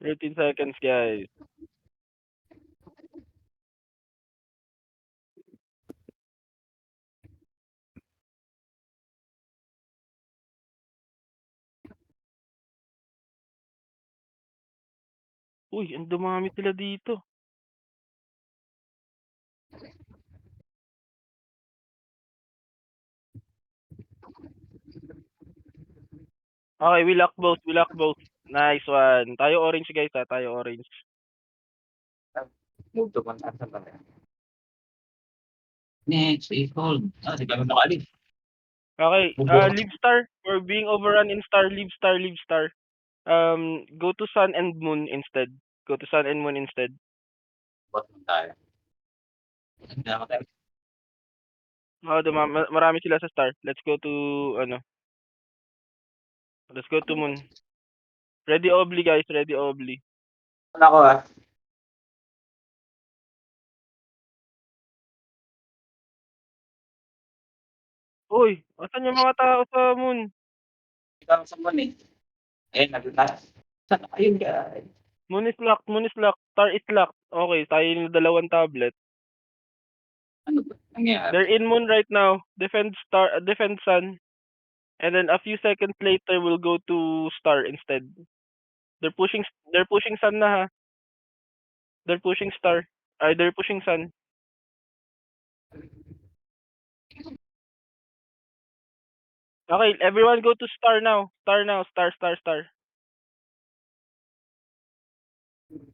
13 seconds, guys. Uy, ang dumami sila dito. Okay, we lock both, we lock both. Nice one. Tayo orange, guys, tayo orange. Move to contact sa pala. Next, please hold. Di kami makalis. Okay, leave star. We're being overrun in star. Leave star, leave star. Go to sun and moon instead. Go to sun and moon instead. Bot mo tayo. Hindi ako tayo. Marami sila sa star. Let's go to, ano, let's go to moon. Ready obli, guys. Ready obli. Wala ko ah. Uy, asan yung mga tao sa moon? Ikaw sa mo eh. Eh, naglalas. Saan ayun guys? Moon is locked, moon is locked. Star is locked. Okay, tayo yung dalawang tablet. Ano ba nangyari? They're in moon right now. Defend star, defend sun. And then a few seconds later, we'll go to star instead. They're pushing, they're pushing sun na ha. They're pushing star. They're pushing sun. Okay, everyone go to star now. Star now. Star, star, star.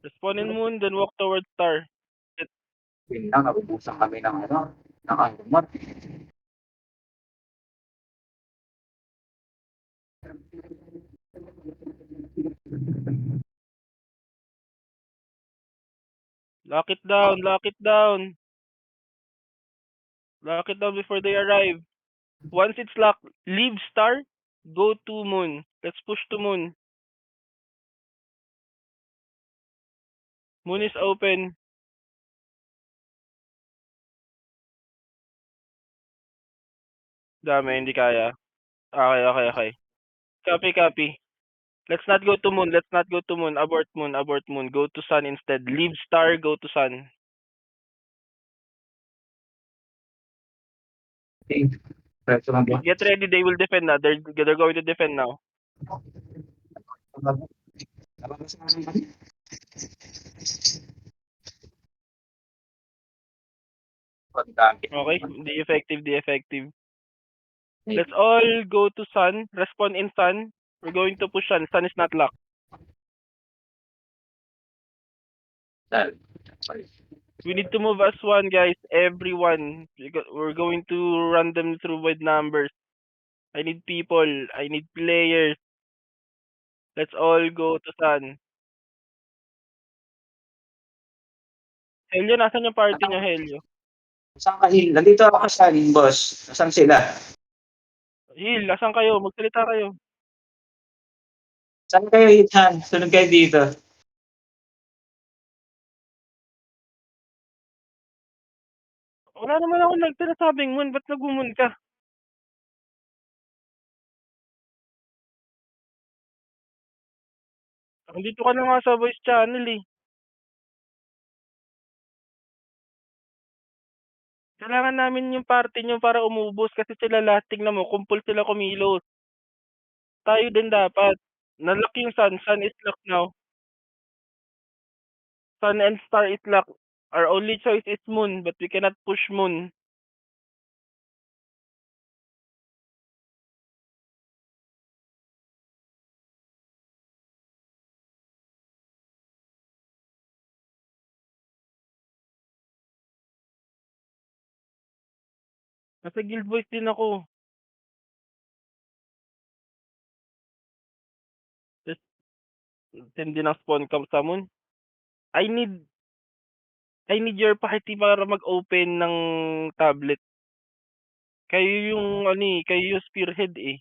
Respawn in moon, then walk towards star. Yun lang, nabubusan kami ng ano, ng alumot. Lock it down, lock it down. Lock it down before they arrive. Once it's locked, leave star, go to moon. Let's push to moon. Moon is open. Dami, hindi kaya. Okay, okay, okay. Copy, copy. Let's not go to moon. Let's not go to moon. Abort moon. Abort moon. Go to sun instead. Leave star. Go to sun. Okay. Preso lang ba? Get ready. They will defend now. They're going to defend now. Nababasa namin kami. Pagdami. Okay. The effective. The effective. Let's all go to sun. Respond in sun. We're going to push sun. Sun is not locked. Dahil. We need to move as one, guys. Everyone. We're going to run them through with numbers. I need people. I need players. Let's all go to sun. Helio, nasan yung party niyo, Helio? Saan ka, Hil? Nandito ako sa boss. Saan sila? Hil, nasan kayo? Magsalita kayo. Saan kayo, Ethan? Sunod kayo dito. Wala naman ako nagsinasabing moon. Ba't nag-moon ka? Andito ka na nga sa voice channel eh. Kailangan namin yung party nyo para umubos kasi sila lahat, tingnan mo, kumpul sila kumilos. Tayo din dapat. Nalock yung sun. Sun is locked now. Sun and star is locked. Our only choice is moon, but we cannot push moon. Nasa guild voice din ako. Just send din ang spawn camp sa moon. I need I need your party para mag-open ng tablet. Kayo yung ano eh, kayo yung spearhead eh.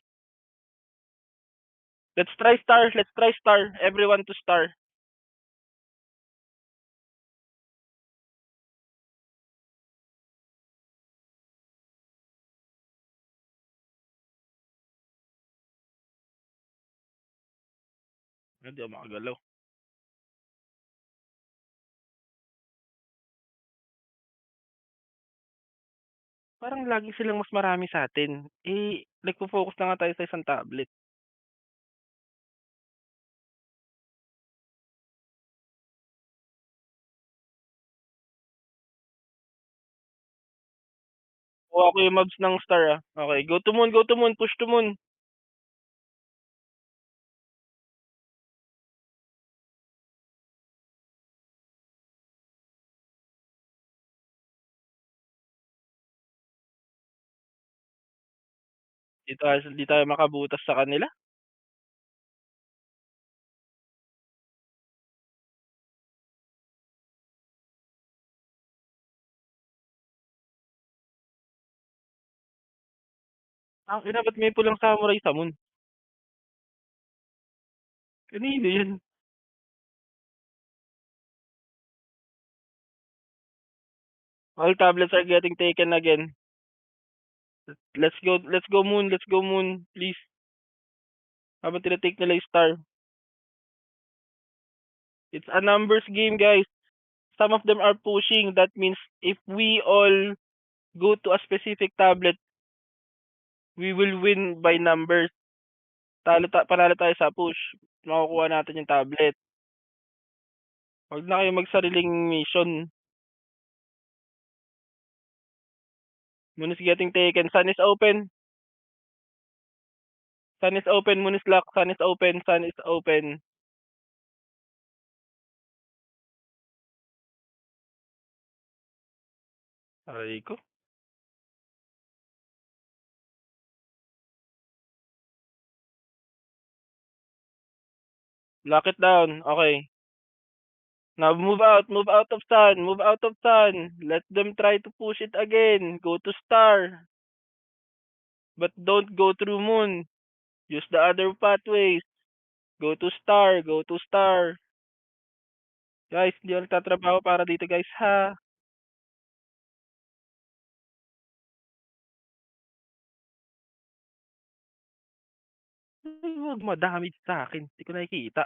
Let's try star, let's try star. Everyone to star. Hindi ako makagalaw. Parang lagi silang mas marami sa'tin, eh, nagfo-focus na nga tayo sa isang tablet. Kuha ko yung mobs ng star, okey, go to moon, push to moon. 'Di tayo makabutas sa kanila. Tangina ba't may pulang samurai sa moon? Kanino yun? All tablets are getting taken again. Let's go moon, please. Habang tina-take nila yung star. It's a numbers game, guys. Some of them are pushing. That means if we all go to a specific tablet, we will win by numbers. Panalo tayo sa push. Makukuha natin yung tablet. Huwag na kayong magsariling mission. Moon is getting taken. Sun is open. Sun is open. Moon is locked. Sun is open. Sun is open. Aray ko. Lock it down. Okay. Now move out of sun, move out of sun. Let them try to push it again. Go to star, but don't go through moon. Use the other pathways. Go to star, go to star. Guys, hindi ako nagtatrabaho para dito guys ha. Ay, huwag madamage sa akin. Hindi ko nakikita.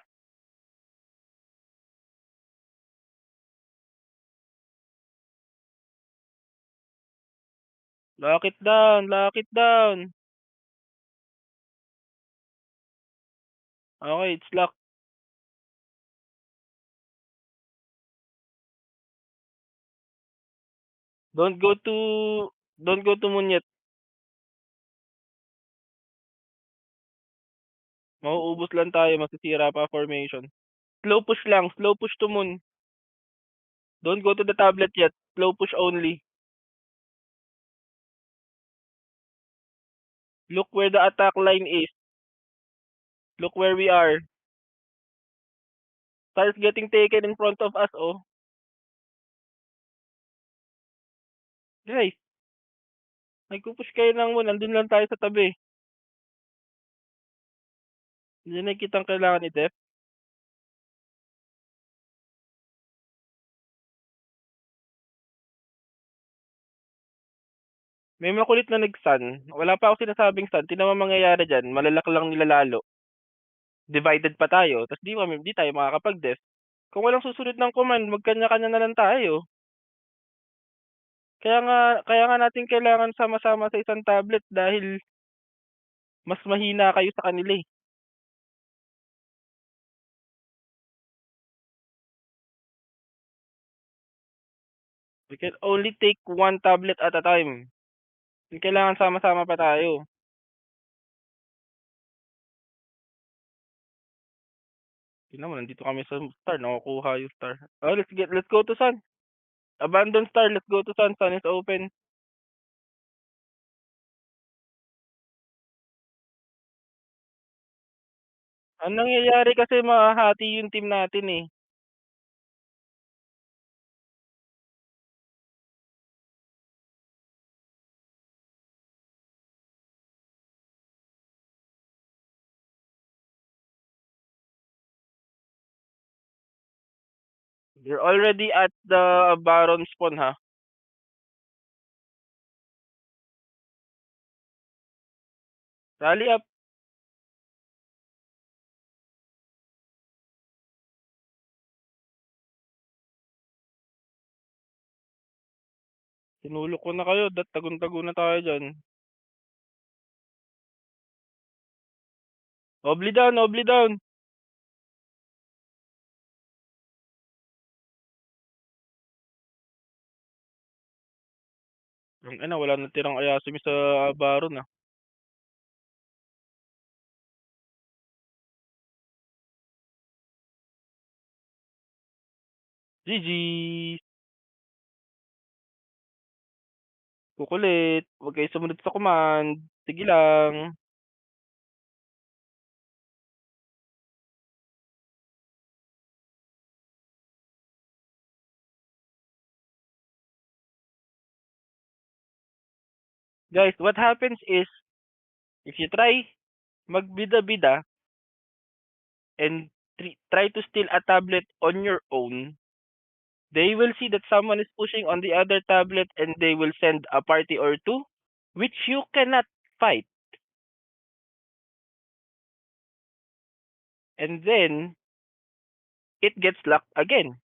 Lock it down, lock it down. Okay, it's locked. Don't go to don't go to moon yet. Mauubos lang tayo, masisira pa formation. Slow push to moon. Don't go to the tablet yet. Slow push only. Look where the attack line is. Look where we are. Star's getting taken in front of us, oh. Guys, nagpo-push kayo ng moon, nandun lang tayo sa tabi. Hindi niyo nakikitang kailangan i-def. May makulit na nag-stun. Wala pa ako sinasabing stun. Tignan mo mangyayari diyan, malalak lang nila lalo. Divided pa tayo, tas di tayo makakapag-def. Kung walang susunod ng command, magkanya-kanya na lang tayo. Kaya nga natin kailangan sama-sama sa isang tablet dahil mas mahina kayo sa kanila, eh. We can only take one tablet at a time. Kailangan sama-sama pa tayo. Tignan mo nandito kami sa star, nakukuha yung star. Oh, let's go to sun. Abandon star, let's go to sun. Sun is open. Ang nangyayari kasi mahahati yung team natin, eh. You're already at the Baron spawn, ha. Rally up. Tinulok ko na kayo, tagon-tago na tayo diyan. Obli down, obli down. Tangina wala nang tirang Ayasumi sa Baron, ah. GG. Kukulit, huwag kayo sumunod sa command. Sige lang. Guys, what happens is, if you try magbida-bida and try to steal a tablet on your own, they will see that someone is pushing on the other tablet and they will send a party or two, which you cannot fight. And then, it gets locked again.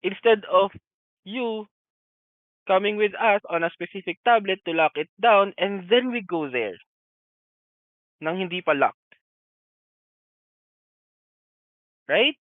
Instead of you coming with us on a specific tablet to lock it down, and then we go there nang hindi pa locked. Right?